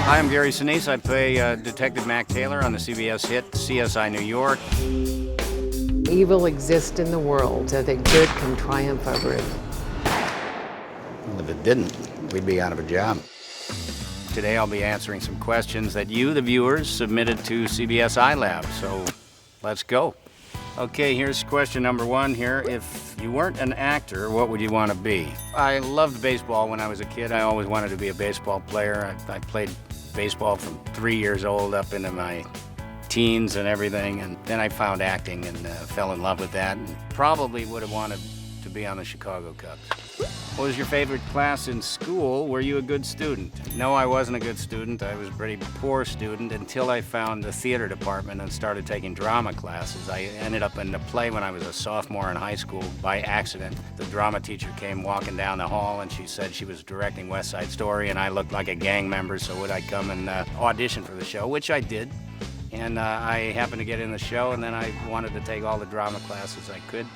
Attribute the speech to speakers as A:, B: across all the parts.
A: Hi, I'm Gary Sinise. I play Detective Mac Taylor on the CBS hit CSI New York.
B: Evil exists in the world so that good can triumph over it.
C: Well, if it didn't, we'd be out of a job.
A: Today I'll be answering some questions that you, the viewers, submitted to CBS iLab, so let's go. Okay, here's question number one here. If you weren't an actor, what would you want to be? I loved baseball when I was a kid. I always wanted to be a baseball player. I played baseball from 3 years old up into my teens and everything, and then I found acting and fell in love with that, and probably would have wanted to be on the Chicago Cubs. What was your favorite class in school? Were you a good student? No, I wasn't a good student. I was a pretty poor student until I found the theater department and started taking drama classes. I ended up in a play when I was a sophomore in high school by accident. The drama teacher came walking down the hall and she said she was directing West Side Story and I looked like a gang member, so would I come and audition for the show, which I did. And I happened to get in the show, and then I wanted to take all the drama classes I could.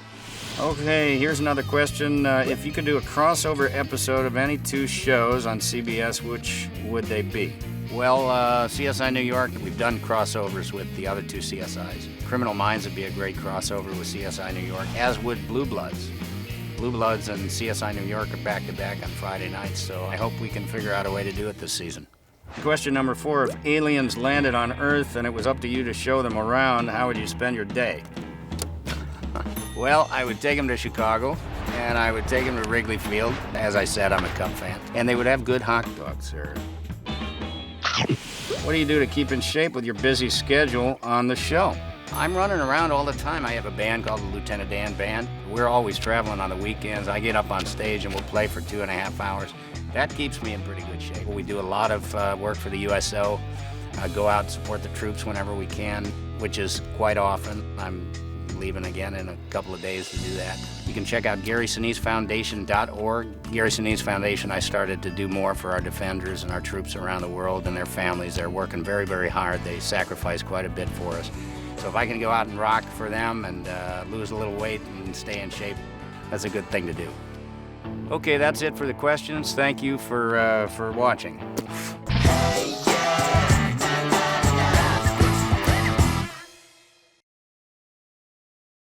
A: Okay, here's another question. If you could do a crossover episode of any two shows on CBS, which would they be? Well, CSI New York, we've done crossovers with the other two CSIs. Criminal Minds would be a great crossover with CSI New York, as would Blue Bloods. Blue Bloods and CSI New York are back-to-back on Friday nights, so I hope we can figure out a way to do it this season. Question number 4, if aliens landed on Earth and it was up to you to show them around, how would you spend your day? Well, I would take them to Chicago, and I would take them to Wrigley Field. As I said, I'm a Cub fan. And they would have good hot dogs, sir. What do you do to keep in shape with your busy schedule on the show? I'm running around all the time. I have a band called the Lieutenant Dan Band. We're always traveling on the weekends. I get up on stage and we'll play for 2.5 hours. That keeps me in pretty good shape. We do a lot of work for the USO, go out and support the troops whenever we can, which is quite often. I'm leaving again in a couple of days to do that. You can check out GarySiniseFoundation.org. Gary Sinise Foundation, I started to do more for our defenders and our troops around the world and their families. They're working very, very hard. They sacrifice quite a bit for us. So if I can go out and rock for them and lose a little weight and stay in shape, that's a good thing to do. Okay, that's it for the questions. Thank you for watching.